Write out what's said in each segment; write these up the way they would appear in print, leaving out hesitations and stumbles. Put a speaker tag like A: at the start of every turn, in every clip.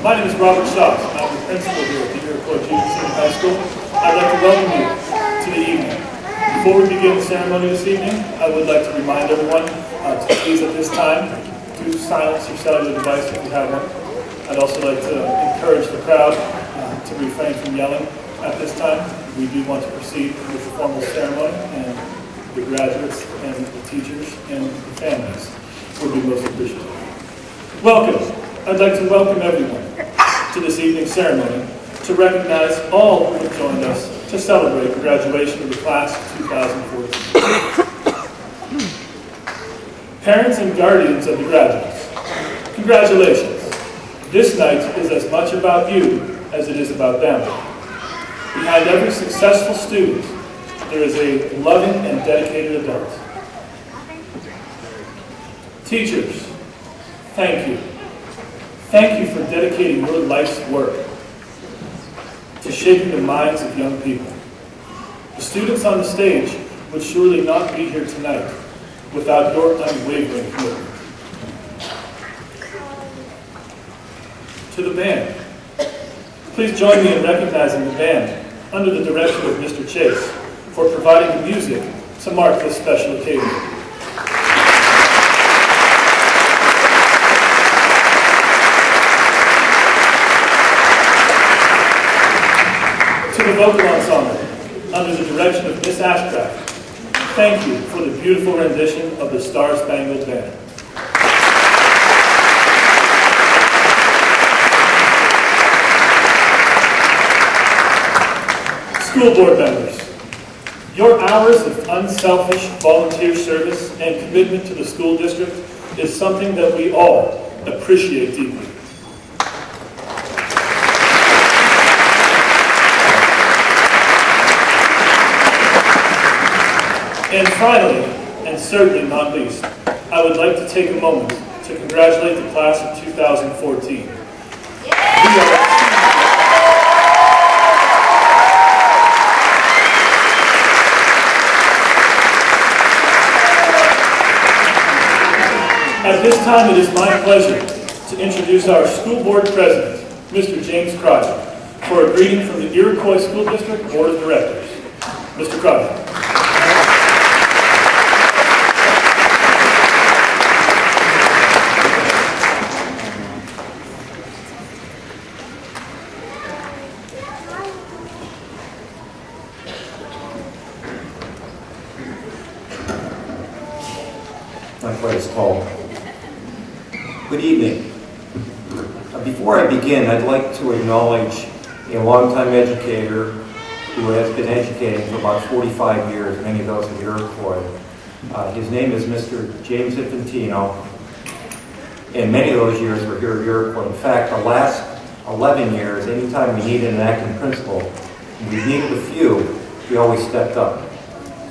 A: My name is Robert Shaw. I'm the principal here at the Iroquois Graduation High School. I'd like to welcome you to the evening. Before we begin the ceremony this evening, I would like to remind everyone to please at this time do silence your cellular device if you have one. I'd also like to encourage the crowd to refrain from yelling at this time. We do want to proceed with the formal ceremony, and the graduates and the teachers and the families would be most appreciative. Welcome. I'd like to welcome everyone to this evening's ceremony to recognize all who have joined us to celebrate the graduation of the class of 2014. Parents and guardians of the graduates, congratulations. This night is as much about you as it is about them. Behind every successful student, there is a loving and dedicated adult. Teachers, thank you. Thank you for dedicating your life's work to shaping the minds of young people. The students on the stage would surely not be here tonight without your unwavering commitment. To the band, please join me in recognizing the band under the direction of Mr. Chase for providing the music to mark this special occasion. To the vocal ensemble, under the direction of Miss Ashcraft, thank you for the beautiful rendition of the Star-Spangled Banner. School board members, your hours of unselfish volunteer service and commitment to the school district is something that we all appreciate deeply. And finally, and certainly not least, I would like to take a moment to congratulate the class of 2014. At this time, it is my pleasure to introduce our school board president, Mr. James Crotcher, for a greeting from the Iroquois School District Board of Directors. Mr. Crotcher.
B: Not quite as tall. Good evening. Before I begin, I'd like to acknowledge a longtime educator who has been educating for about 45 years, many of those at Iroquois. His name is Mr. James Infantino, and many of those years were here at Iroquois. In fact, the last 11 years, anytime we needed an acting principal, and we needed a few, he always stepped up.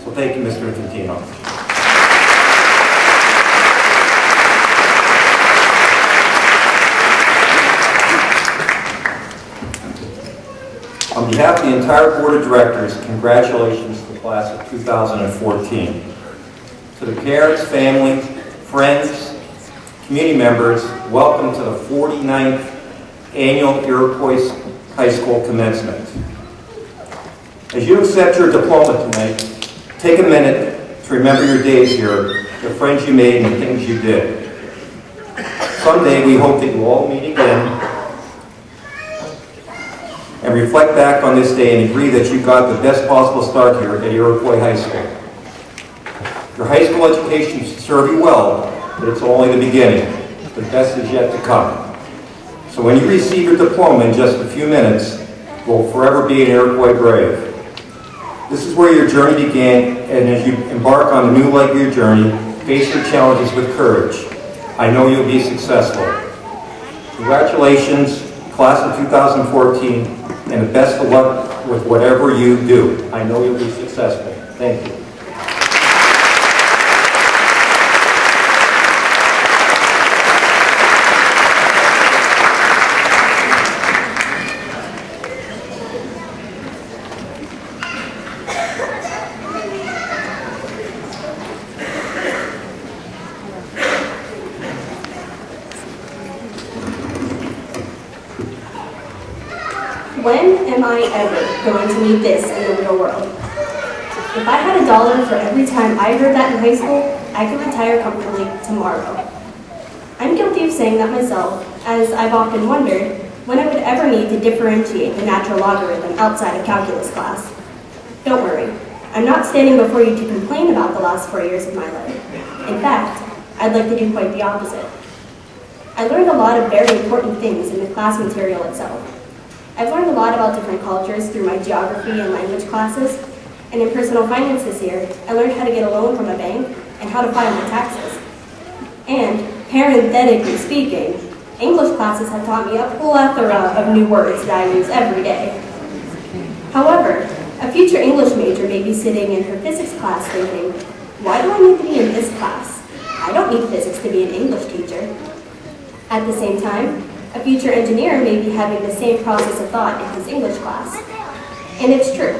B: So thank you, Mr. Infantino. On behalf of the entire Board of Directors, congratulations to the class of 2014. To the parents, family, friends, community members, welcome to the 49th Annual Iroquois High School Commencement. As you accept your diploma tonight, take a minute to remember your days here, the friends you made and the things you did. Someday we hope that you all meet again and reflect back on this day and agree that you got the best possible start here at Iroquois High School. Your high school education should serve you well, but it's only the beginning. The best is yet to come. So when you receive your diploma in just a few minutes, you will forever be an Iroquois brave. This is where your journey began, and as you embark on a new leg of your journey, face your challenges with courage. I know you'll be successful. Congratulations, class of 2014, and the best of luck with whatever you do. I know you'll be successful. Thank you.
C: I ever going to need this in the real world? If I had $1 for every time I heard that in high school, I could retire comfortably tomorrow. I'm guilty of saying that myself, as I've often wondered when I would ever need to differentiate the natural logarithm outside of calculus class. Don't worry, I'm not standing before you to complain about the last 4 years of my life. In fact, I'd like to do quite the opposite. I learned a lot of very important things in the class material itself. I've learned a lot about different cultures through my geography and language classes, and in personal finance this year, I learned how to get a loan from a bank and how to file my taxes. And, parenthetically speaking, English classes have taught me a plethora of new words that I use every day. However, a future English major may be sitting in her physics class thinking, why do I need to be in this class? I don't need physics to be an English teacher. At the same time, a future engineer may be having the same process of thought in his English class. And it's true.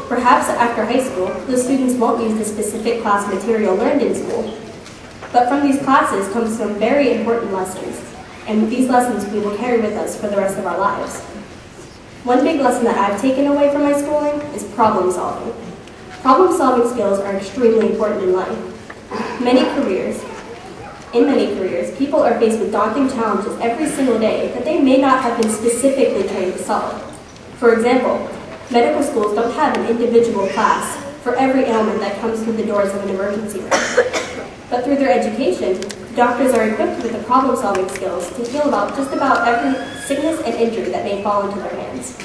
C: Perhaps after high school, the students won't use the specific class material learned in school. But from these classes comes some very important lessons, and these lessons we will carry with us for the rest of our lives. One big lesson that I've taken away from my schooling is problem solving. Problem solving skills are extremely important in life. In many careers, people are faced with daunting challenges every single day that they may not have been specifically trained to solve. For example, medical schools don't have an individual class for every ailment that comes through the doors of an emergency room. But through their education, doctors are equipped with the problem-solving skills to heal about just about every sickness and injury that may fall into their hands.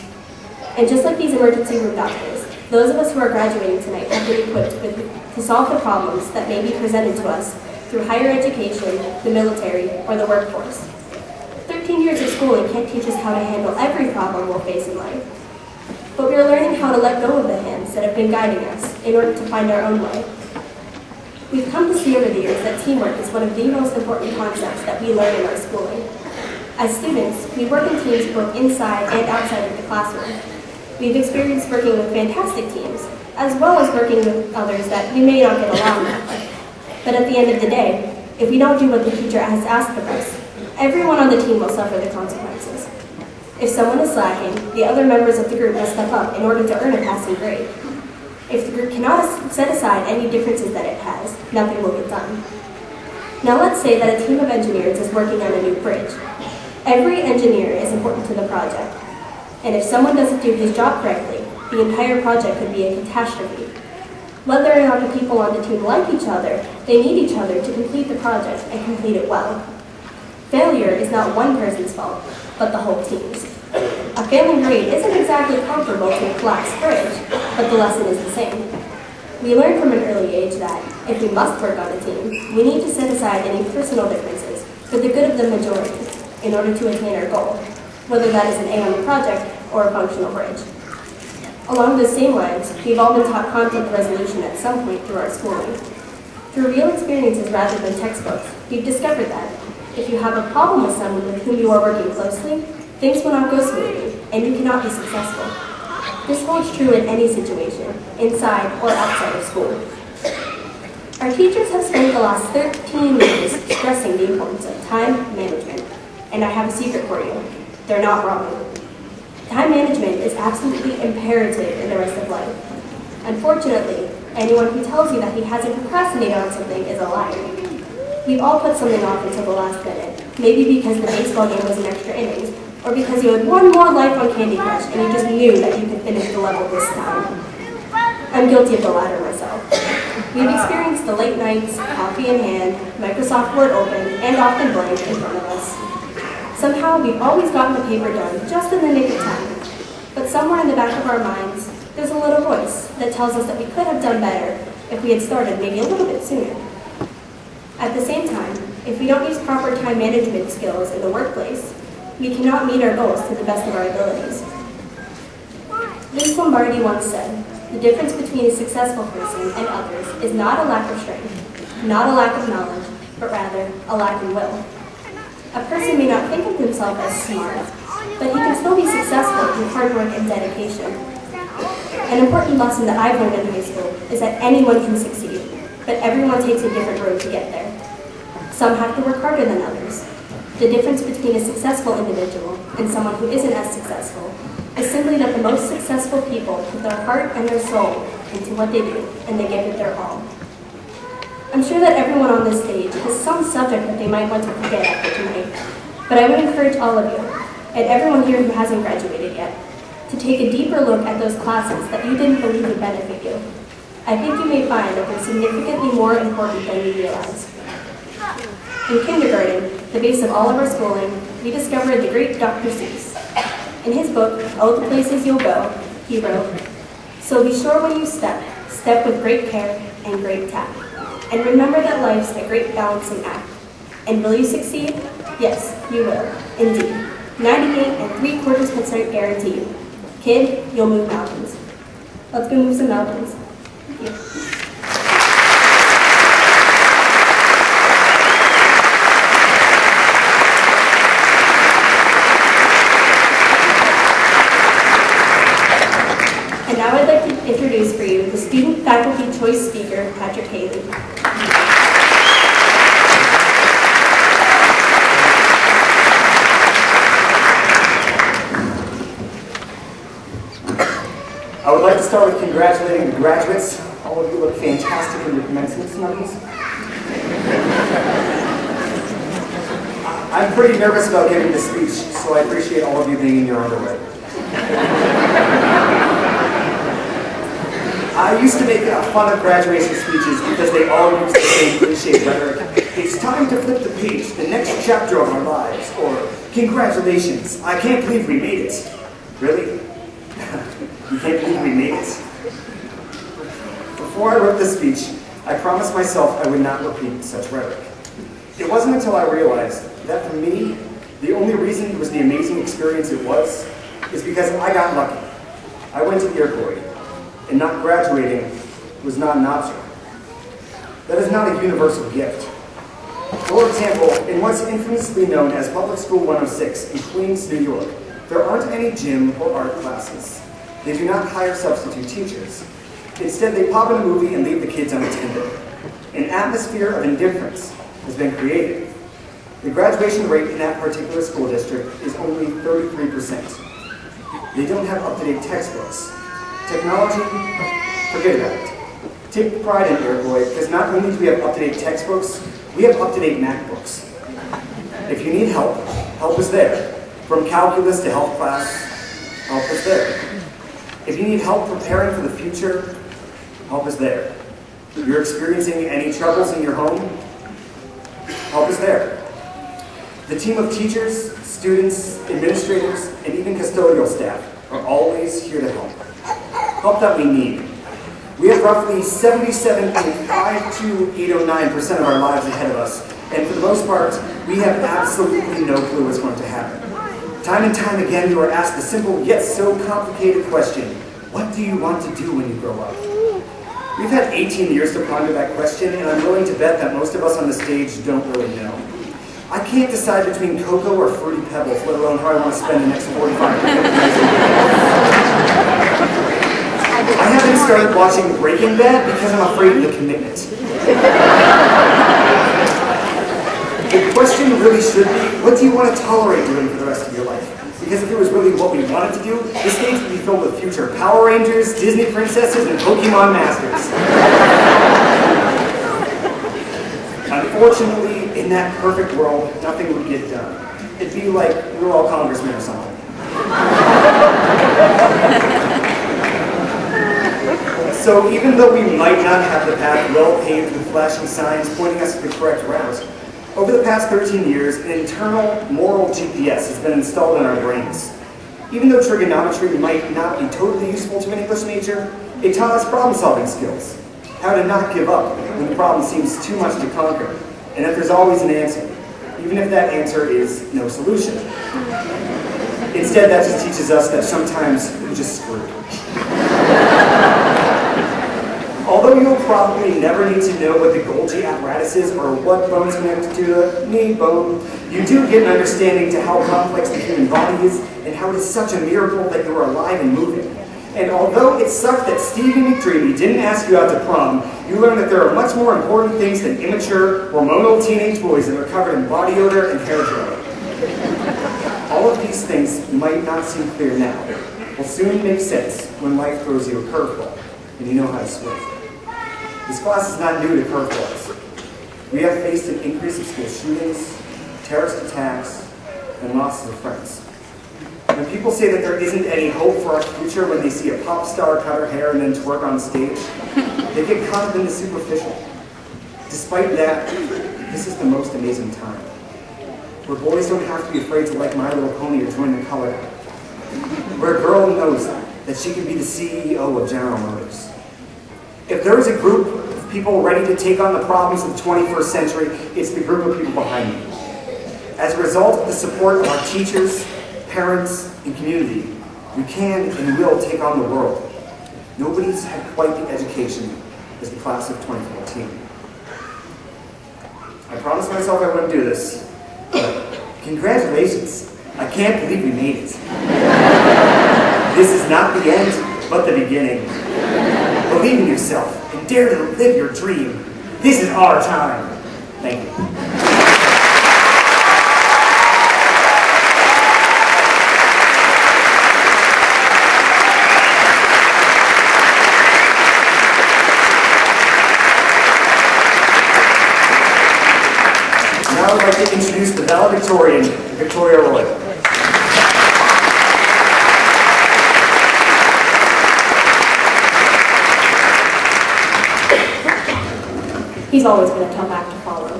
C: And just like these emergency room doctors, those of us who are graduating tonight have been equipped to solve the problems that may be presented to us through higher education, the military, or the workforce. 13 years of schooling can't teach us how to handle every problem we'll face in life. But we are learning how to let go of the hands that have been guiding us in order to find our own way. We've come to see over the years that teamwork is one of the most important concepts that we learn in our schooling. As students, we work in teams both inside and outside of the classroom. We've experienced working with fantastic teams, as well as working with others that we may not get along with. But at the end of the day, if we don't do what the teacher has asked of us, everyone on the team will suffer the consequences. If someone is slacking, the other members of the group must step up in order to earn a passing grade. If the group cannot set aside any differences that it has, nothing will get done. Now let's say that a team of engineers is working on a new bridge. Every engineer is important to the project, and if someone doesn't do his job correctly, the entire project could be a catastrophe. Whether or not the people on the team like each other, they need each other to complete the project and complete it well. Failure is not one person's fault, but the whole team's. A failing grade isn't exactly comparable to a collapsed bridge, but the lesson is the same. We learn from an early age that, if we must work on a team, we need to set aside any personal differences for the good of the majority in order to attain our goal, whether that is an A on the project or a functional bridge. Along those same lines, we've all been taught conflict resolution at some point through our schooling. Through real experiences rather than textbooks, we've discovered that if you have a problem with someone with whom you are working closely, things will not go smoothly, and you cannot be successful. This holds true in any situation, inside or outside of school. Our teachers have spent the last 13 years stressing the importance of time management, and I have a secret for you. They're not wrong. Time management is absolutely imperative in the rest of life. Unfortunately, anyone who tells you that he hasn't procrastinated on something is a liar. We've all put something off until the last minute, maybe because the baseball game was in extra innings, or because you had one more life on Candy Crush and you just knew that you could finish the level this time. I'm guilty of the latter myself. We've experienced the late nights, coffee in hand, Microsoft Word open, and often blank in front of us. Somehow, we've always gotten the paper done just in the nick of time. But somewhere in the back of our minds, there's a little voice that tells us that we could have done better if we had started maybe a little bit sooner. At the same time, if we don't use proper time management skills in the workplace, we cannot meet our goals to the best of our abilities. Vince Lombardi once said, "The difference between a successful person and others is not a lack of strength, not a lack of knowledge, but rather a lack of will." A person may not think of himself as smart, but he can still be successful through hard work and dedication. An important lesson that I've learned in high school is that anyone can succeed, but everyone takes a different road to get there. Some have to work harder than others. The difference between a successful individual and someone who isn't as successful is simply that the most successful people put their heart and their soul into what they do, and they give it their all. I'm sure that everyone on this stage has some subject that they might want to forget after tonight, but I would encourage all of you, and everyone here who hasn't graduated yet, to take a deeper look at those classes that you didn't believe would benefit you. I think you may find that they're significantly more important than you realize. In kindergarten, the base of all of our schooling, we discovered the great Dr. Seuss. In his book, All the Places You'll Go, he wrote, "So be sure when you step, step with great care and great tact. And remember that life's a great balancing act. And will you succeed? Yes, you will, indeed. 98.75% guarantee you. Kid, you'll move mountains." Let's go move some mountains. Thank you. And now I'd like to introduce for you the Student Faculty Choice Speaker, Patrick Haley.
D: I would like to start with congratulating the graduates. All of you look fantastic in your commencement snuggies. I'm pretty nervous about giving this speech, so I appreciate all of you being in your underwear. I used to make fun of graduation speeches because they all use the same cliche rhetoric. It's time to flip the page, the next chapter of our lives, or congratulations, I can't believe we made it. Really? You can't believe we made it? Before I wrote this speech, I promised myself I would not repeat such rhetoric. It wasn't until I realized that for me, the only reason it was the amazing experience it was is because I got lucky. I went to Iroquois, and not graduating was not an option. That is not a universal gift. For example, in what's infamously known as Public School 106 in Queens, New York, there aren't any gym or art classes. They do not hire substitute teachers. Instead, they pop in a movie and leave the kids unattended. An atmosphere of indifference has been created. The graduation rate in that particular school district is only 33%. They don't have up-to-date textbooks. Technology, forget about it. Take pride in Iroquois, because not only do we have up-to-date textbooks, we have up-to-date MacBooks. If you need help, help is there. From calculus to health class, help is there. If you need help preparing for the future, help is there. If you're experiencing any troubles in your home, help is there. The team of teachers, students, administrators, and even custodial staff are always here to help. Help that we need. We have roughly 77.52809% of our lives ahead of us, and for the most part, we have absolutely no clue what's going to happen. Time and time again, you are asked the simple yet so complicated question, what do you want to do when you grow up? We've had 18 years to ponder that question, and I'm willing to bet that most of us on the stage don't really know. I can't decide between cocoa or fruity pebbles, let alone how I want to spend the next 45 to 50 years. I haven't started watching Breaking Bad because I'm afraid of the commitment. The question really should be, what do you want to tolerate doing for the rest of your life? Because if it was really what we wanted to do, this stage would be filled with future Power Rangers, Disney princesses, and Pokemon masters. Unfortunately, in that perfect world, nothing would get done. It'd be like we were all congressmen or something. So even though we might not have the path well paved with flashing signs pointing us to the correct route, over the past 13 years, an internal moral GPS has been installed in our brains. Even though trigonometry might not be totally useful to English major, it taught us problem-solving skills. How to not give up when the problem seems too much to conquer, and that there's always an answer, even if that answer is no solution. Instead, that just teaches us that sometimes we're just screwed. Although you'll probably never need to know what the Golgi apparatus is or what bones connect to the knee bone, you do get an understanding to how complex the human body is and how it is such a miracle that you are alive and moving. And although it sucked that Stevie McDreamy didn't ask you out to prom, you learn that there are much more important things than immature, hormonal teenage boys that are covered in body odor and hair gel. All of these things might not seem clear now, will soon make sense when life throws you a curveball and you know how to swing. This class is not new to curveballs. We have faced an increase of school shootings, terrorist attacks, and losses of friends. When people say that there isn't any hope for our future when they see a pop star cut her hair and then twerk on stage, they get caught up in the superficial. Despite that, this is the most amazing time, where boys don't have to be afraid to like My Little Pony or join the color guard, where a girl knows that she can be the CEO of General Motors. If there is a group of people ready to take on the problems of the 21st century, it's the group of people behind me. As a result of the support of our teachers, parents, and community, we can and will take on the world. Nobody's had quite the education as the class of 2014. I promised myself I wouldn't do this, but congratulations. I can't believe we made it. This is not the end, but the beginning. Believe in yourself and dare to live your dream. This is our time. Thank you. Now I'd like to introduce the valedictorian, Victoria Roy.
C: He's always been a tough act to follow.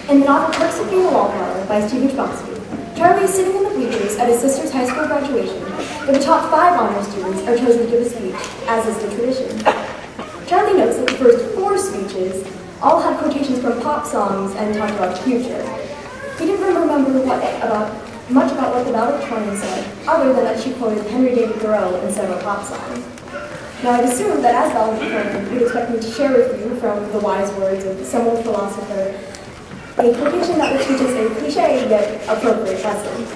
C: In the novel Perks of Being a Wallflower by Stephen Chbosky, Charlie is sitting in the bleachers at his sister's high school graduation, where the top 5 honor students are chosen to give a speech, as is the tradition. Charlie notes that the first 4 speeches all had quotations from pop songs and talked about the future. He didn't remember much about what the valedictorian said, other than that she quoted Henry David Thoreau in several pop songs. Now, I'd assume that as valedictorian, you'd expect me to share with you from the wise words of some old philosopher a quotation that will teach us a cliche yet appropriate lesson.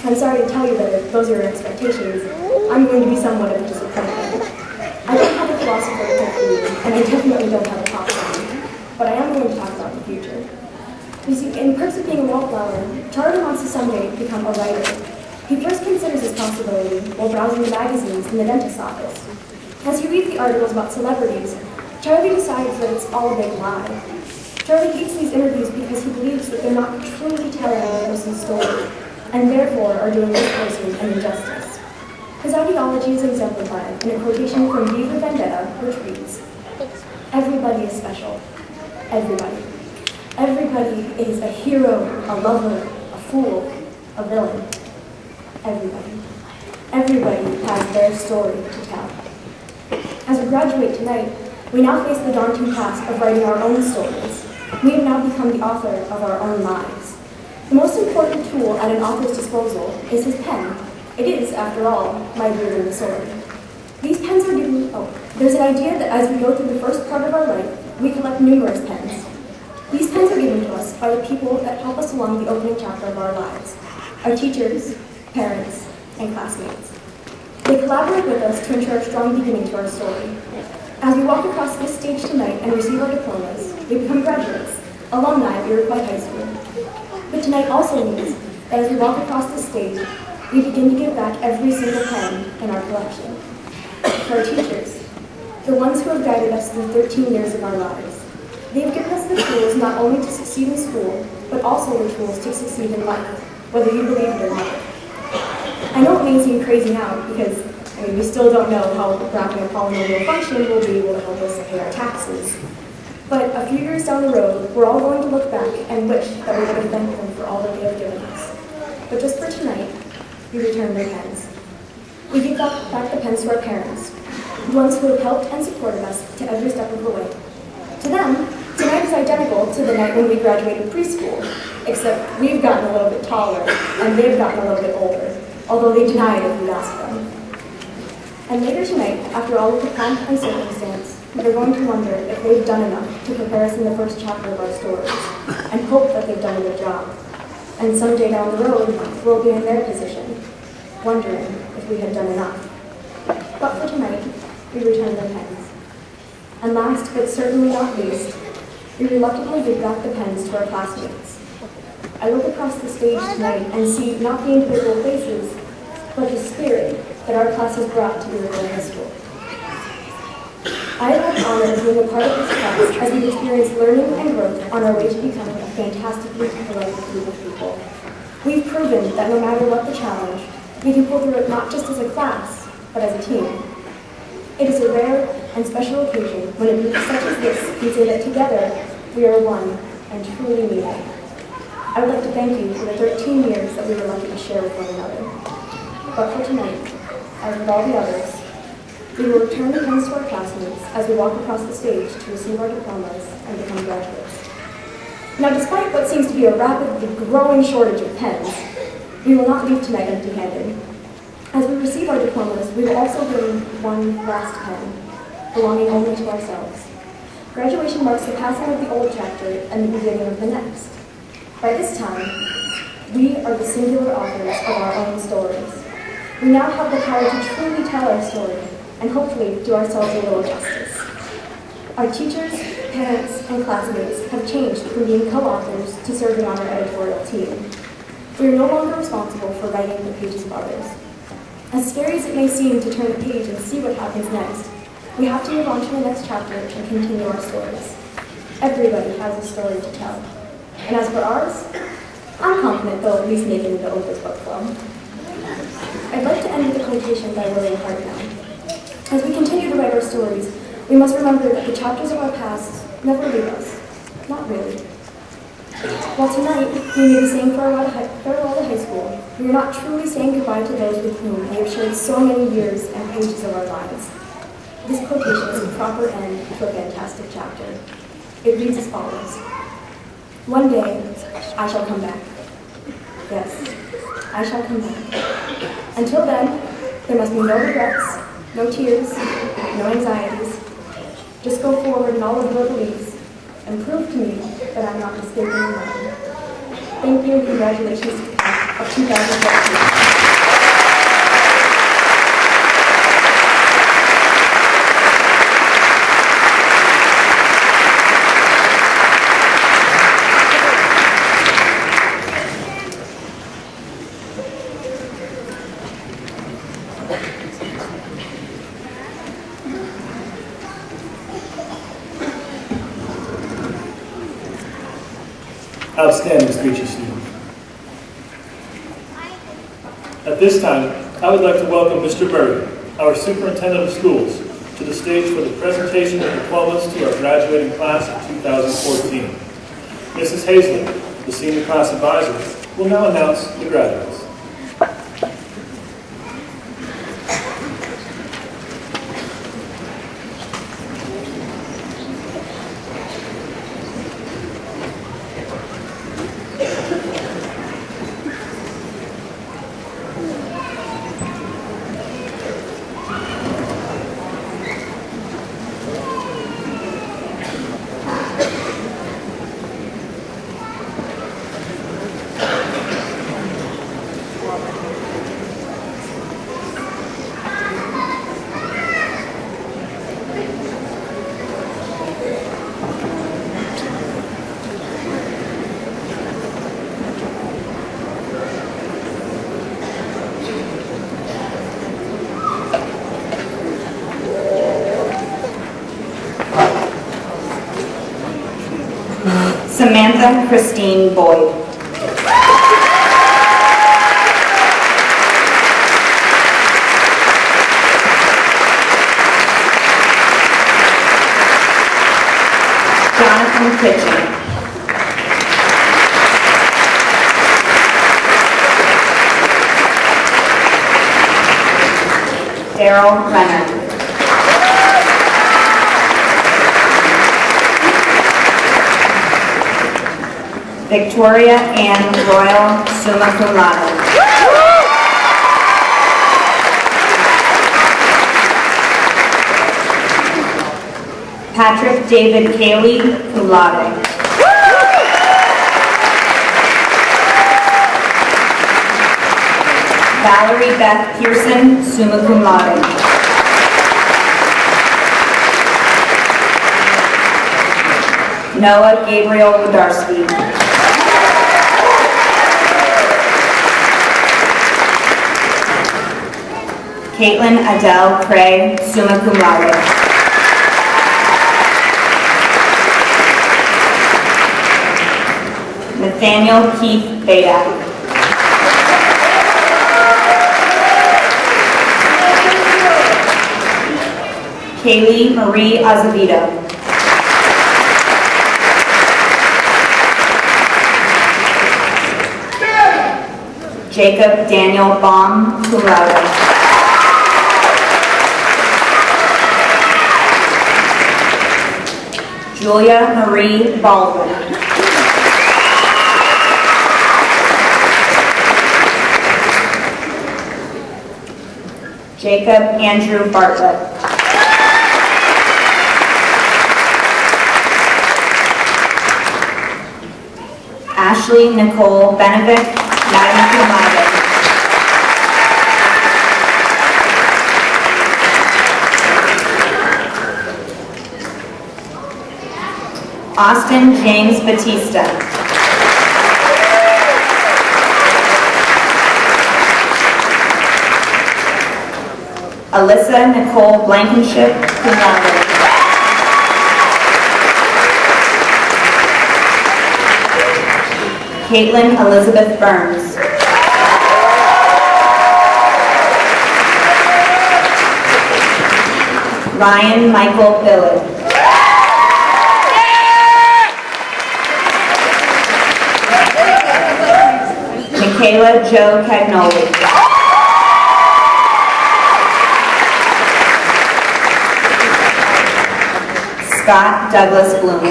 C: I'm sorry to tell you that if those are your expectations, I'm going to be somewhat of a disappointment. I don't have a philosopher to quote for you, and I definitely don't have a pop song, but I am going to talk about the future. You see, in Perks of Being a Wallflower, Charlie wants to someday become a writer. He first considers this possibility while browsing the magazines in the dentist's office. As he reads the articles about celebrities, Charlie decides that it's all a big lie. Charlie hates these interviews because he believes that they're not truly telling the person's story, and therefore are doing this person an injustice. His ideology is exemplified in a quotation from V for Vendetta, which reads, "Everybody is special. Everybody. Everybody is a hero, a lover, a fool, a villain. Everybody. Everybody has their story to tell." As we graduate tonight, we now face the daunting task of writing our own stories. We have now become the author of our own lives. The most important tool at an author's disposal is his pen. It is, after all, mightier than the sword. These pens are given, there's an idea that as we go through the first part of our life, we collect numerous pens. These pens are given to us by the people that help us along the opening chapter of our lives, our teachers, parents, and classmates. They collaborate with us to ensure a strong beginning to our story. As we walk across this stage tonight and receive our diplomas, we become graduates, alumni of Iroquois High School. But tonight also means that as we walk across this stage, we begin to give back every single pen in our collection. For our teachers, the ones who have guided us through 13 years of our lives, they have given us the tools not only to succeed in school, but also the tools to succeed in life, whether you believe it or not. I know it may seem crazy now because, we still don't know how graphing a polynomial function will be able to help us pay our taxes. But a few years down the road, we're all going to look back and wish that we would have thanked them for all that they have given us. But just for tonight, we return their pens. We give back the pens to our parents, the ones who have helped and supported us to every step of the way. To them, tonight is identical to the night when we graduated preschool, except we've gotten a little bit taller and they've gotten a little bit older, although they deny it if you ask them. And later tonight, after all of the pomp and circumstance, they're going to wonder if they've done enough to prepare us in the first chapter of our stories, and hope that they've done a good job. And someday down the road, we'll be in their position, wondering if we had done enough. But for tonight, we return their pens. And last, but certainly not least, we reluctantly give back the pens to our classmates. I look across the stage tonight and see not the individual faces, but the spirit that our class has brought to Iroquois High School. I have the honor of being a part of this class as we experience learning and growth on our way to becoming a fantastically delightful group of people. We've proven that no matter what the challenge, we can pull through it not just as a class, but as a team. It is a rare and special occasion when a group such as this can say that together we are one and truly mean it. I would like to thank you for the 13 years that we were lucky to share with one another. But for tonight, as with all the others, we will return the pens to our classmates as we walk across the stage to receive our diplomas and become graduates. Now, despite what seems to be a rapidly growing shortage of pens, we will not leave tonight empty-handed. As we receive our diplomas, we will also bring one last pen, belonging only to ourselves. Graduation marks the passing of the old chapter and the beginning of the next. By this time, we are the singular authors of our own stories. We now have the power to truly tell our story and hopefully do ourselves a little justice. Our teachers, parents, and classmates have changed from being co-authors to serving on our editorial team. We are no longer responsible for writing the pages of others. As scary as it may seem to turn the page and see what happens next, we have to move on to the next chapter and continue our stories. Everybody has a story to tell. And as for ours, I'm confident they'll at least make it into Oprah's book club. I'd like to end with a quotation by William Hartnell. As we continue to write our stories, we must remember that the chapters of our past never leave us. Not really. While tonight we may be saying farewell to high school, we are not truly saying goodbye to those with whom we have shared so many years and pages of our lives. This quotation is a proper end to a fantastic chapter. It reads as follows. One day, I shall come back. Yes, I shall come back. Until then, there must be no regrets, no tears, no anxieties. Just go forward in all of your beliefs and prove to me that I'm not mistaken in mine. Thank you and congratulations to the class of 2014.
A: Outstanding speech, student. At this time, I would like to welcome Mr. Berg, our Superintendent of Schools, to the stage for the presentation of diplomas to our graduating class of 2014. Mrs. Hazlett, the Senior Class Advisor, will now announce the graduates.
E: Samantha Christine Boyd. Jonathan Kitchen. Daryl Renner. Victoria Ann Royal, summa cum laude. Patrick David Cayley, cum laude. Valerie Beth Pearson, summa cum laude. Noah Gabriel Wodarski. Caitlin Adele Cray, summa cum laude. Nathaniel Keith Badak. Kaylee Marie Azevedo. Jacob Daniel Baum, cum laude. Julia Marie Baldwin. Jacob Andrew Bartlett. Ashley Nicole Benevic, magna cum laude. Austin James Batista. Alyssa Nicole Blankenship, cum laude. Caitlin Elizabeth Burns. Ryan Michael Billett. Michaela Jo Cagnoli. Scott Douglas Bloom.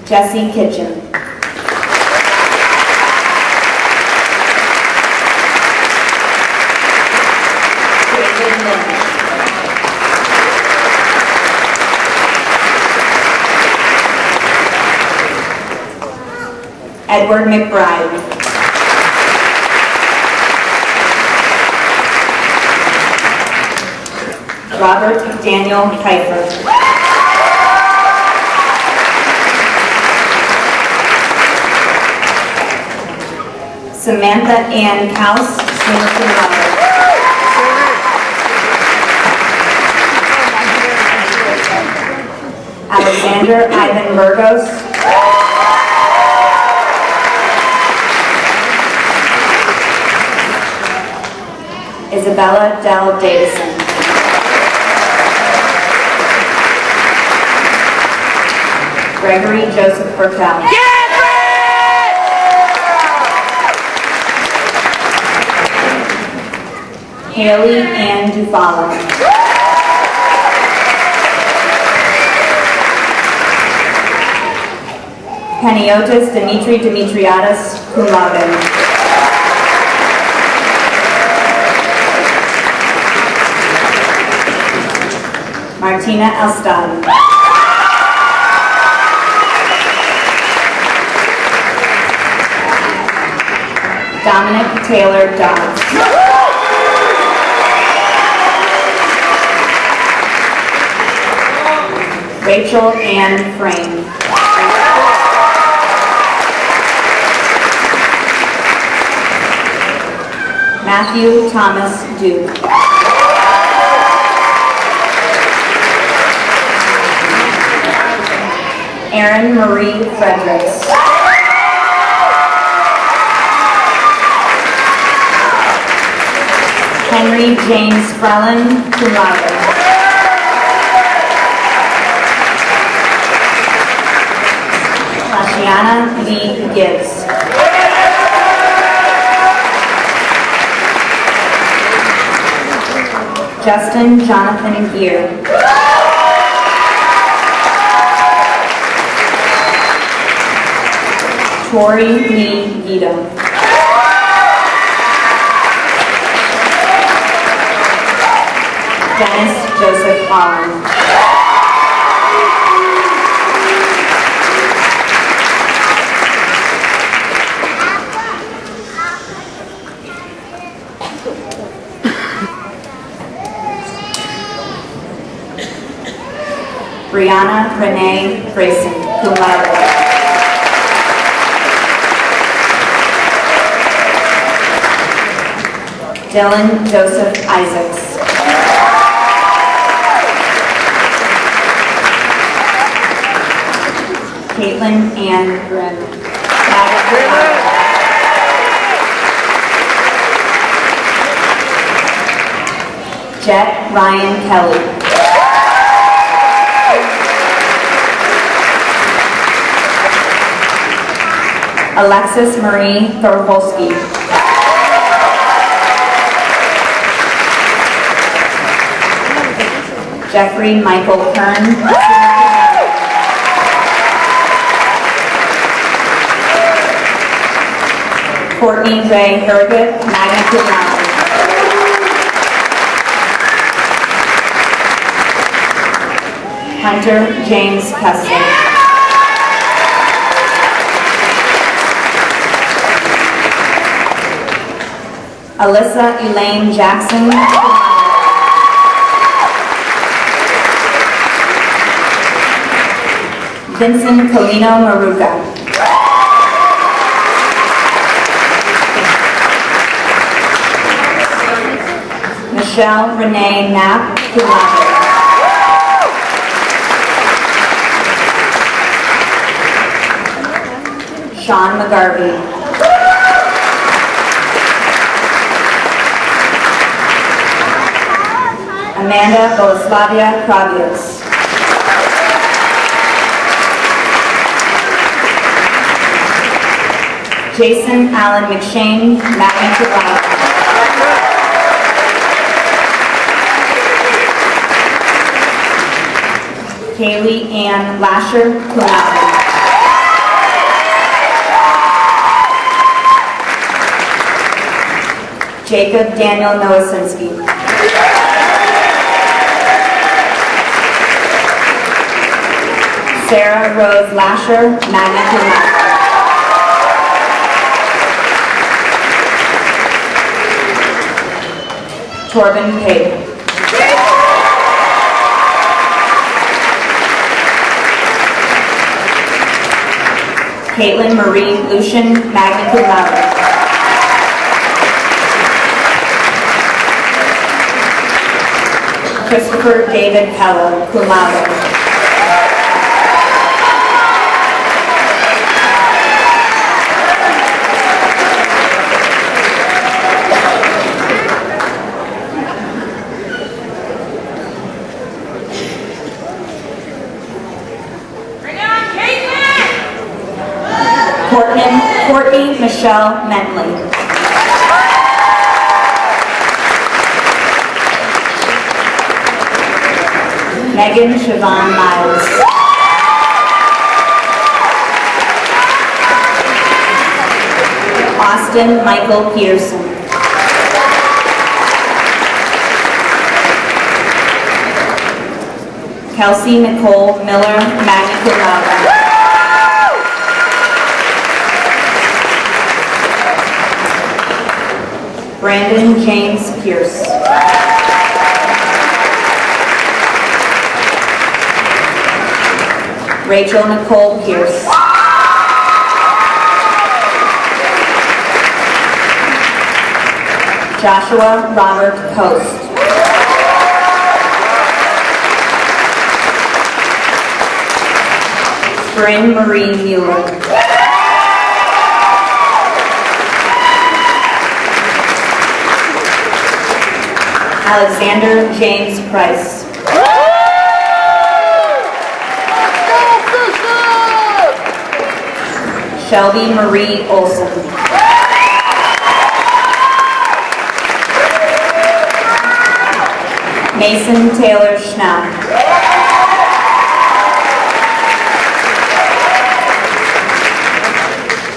E: Jesse Kitchen. David Lynch. Edward McBride. Robert Daniel Kiefer. Samantha Ann Kaus, summa cum laude. Alexander Ivan Burgos. Isabella Del Davison. Gregory Joseph Burkell. Haley Ann Dufalo. Paniotis Dimitri Dimitriadis, cum laude. Martina Elstad. Dominic Taylor Dodds. Rachel Ann Frame. Matthew Thomas Duke. Erin Marie Fredericks. Henry James Frelin, cum laude. Lashiana Lee Gibbs. Justin Jonathan Gear. Tori Lee Guido. Dennis Joseph Holland. Brianna Renee Grayson, cum laude. Dylan Joseph Isaacs. Caitlin Ann Grimm. Jet Ryan Kelly. Alexis Marie Thorholski. Jeffrey Michael Kern. Courtney Ray Hergut, magna cum laude. Hunter James Kessler. Alyssa Elaine Jackson. Vincent Colino Maruga. Michelle Renee Knapp, cum laude. Sean McGarvey. Amanda Boleslavia Kravius. Jason Allen McShane, magna cum laude. Kaylee Ann Lasher, cum laude. Jacob Daniel Nowasinski. Sarah Rose Lasher, magna cum laude. Torben Cade. Caitlin Marie Lucian, magna cum laude. Christopher David Pello, cum laude. Courtney Michelle Mentley. Megan Siobhan Miles. Austin Michael Pearson. Kelsey Nicole Miller, magna cum laude. Brandon James Pierce. Rachel Nicole Pierce. Joshua Robert Coast. Bryn Marie Mueller. Alexander James Price. Shelby Marie Olson. Mason Taylor Schnapp.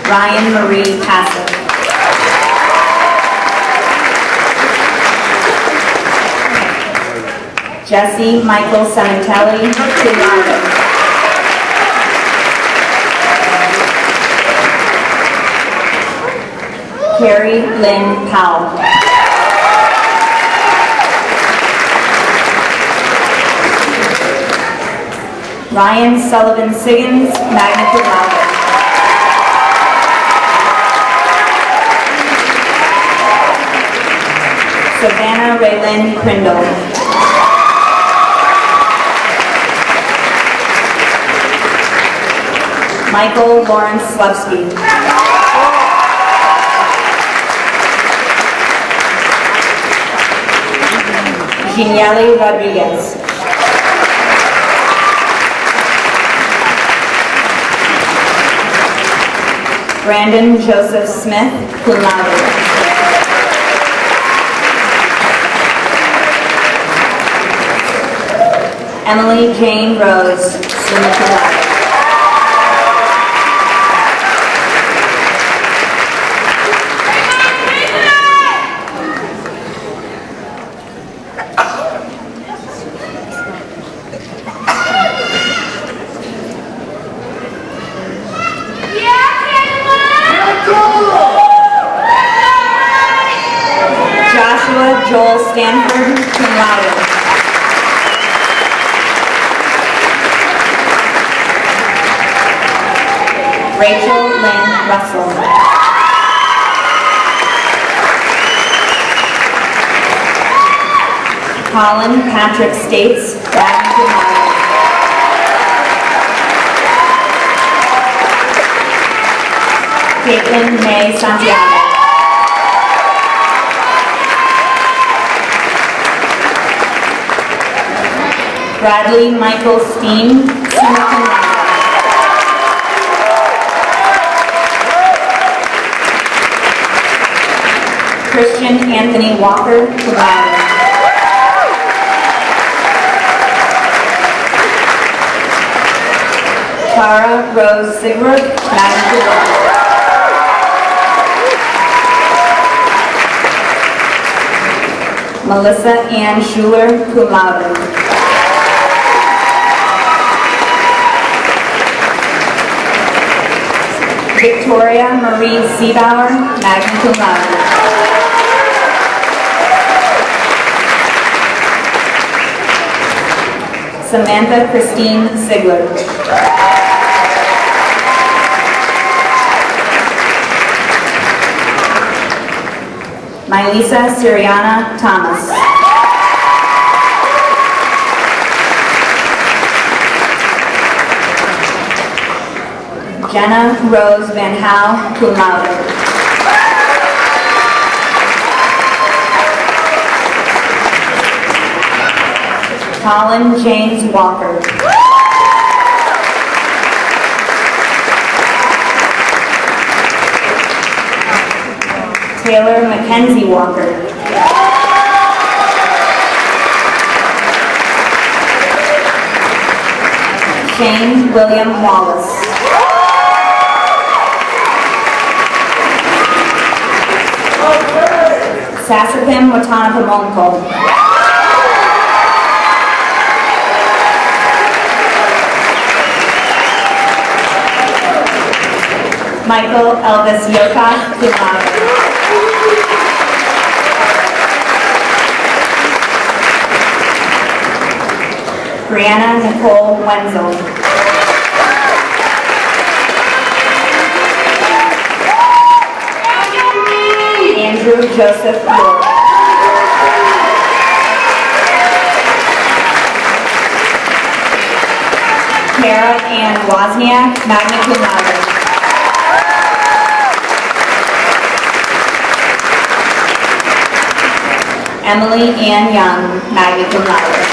E: Ryan Marie Passer. Jesse Michael Santelli, cum laude. Carrie Lynn Powell. Ryan Sullivan Siggins, magna cum laude. Savannah Raylyn Prindle. Michael Lawrence Slevsky. Ginieli Rodriguez. Brandon Joseph Smith, cum laude. Emily Jane Rose, summa cum laude. Joshua Joel Stanford, cum laude. Rachel Lynn Russell. Colin Patrick States, magna cum laude. Caitlin May Santiago. Bradley Michael Steen, summa cum laude. Christian Anthony Walker, cum laude. Tara Rose Sigurd, magna cum laude. Melissa Ann Schuler, cum laude. Victoria Marie Seebauer, magna cum laude. Samantha Christine Sigler. Mylisa Siriana Thomas. Jenna Rose Van Hal, cum laude. Colin James Walker. Taylor Mackenzie Walker. Shane William Wallace. Sasapim Watanapamonko. Michael Elvis Yoka, cum laude. Brianna Nicole Wenzel. Andrew Joseph York. Kara Ann Wozniak, magna cum laude. Emily Ann Young, magna cum laude.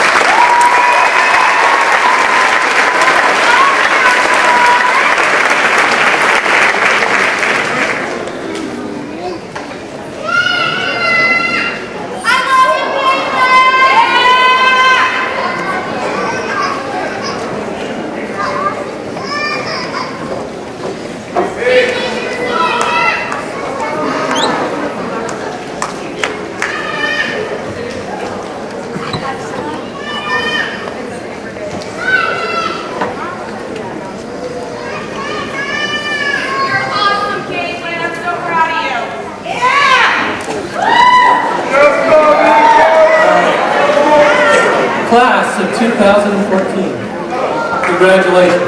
F: Congratulations.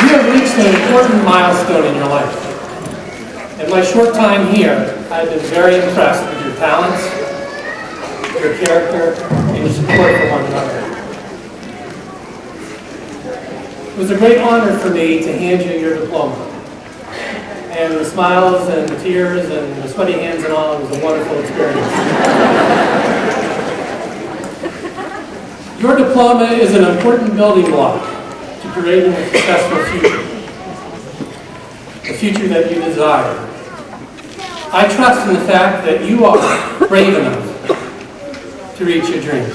F: You have reached an important milestone in your life. In my short time here, I've been very impressed with your talents, your character, and your support for one another. It was a great honor for me to hand you your diploma. And the smiles and the tears and the sweaty hands and all, it was a wonderful experience. Your diploma is an important building block to creating a successful future, a future that you desire. I trust in the fact that you are brave enough to reach your dreams.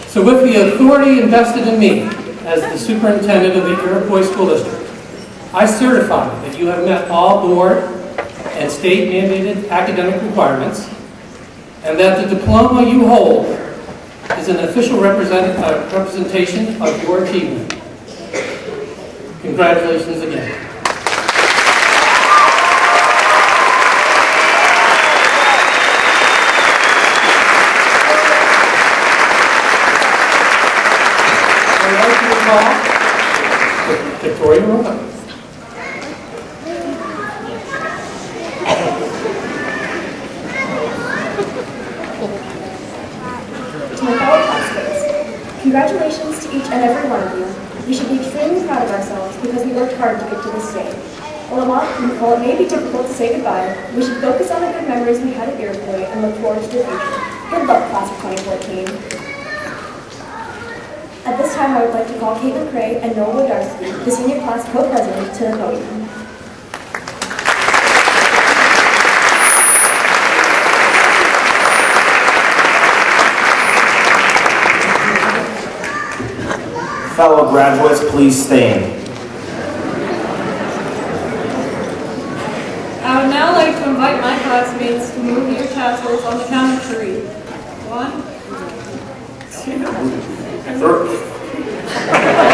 F: So with the authority invested in me as the superintendent of the Iroquois School District, I certify that you have met all board and state mandated academic requirements and that the diploma you hold is an official representation of your achievement. Congratulations again. I'd like to call Victoria Roca.
G: To my fellow classmates, congratulations to each and every one of you. We should be extremely proud of ourselves because we worked hard to get to this stage. While it may be difficult to say goodbye, we should focus on the good memories we had at Iroquois and look forward to the future. Good luck, class of 2014. At this time, I would like to call Caitlin Cray and Noah Wodarski, the senior class co-president, to the podium.
B: Fellow graduates, please stand.
H: I would now like to invite my classmates to move your tassels on the count of 3. 1, 2, 3.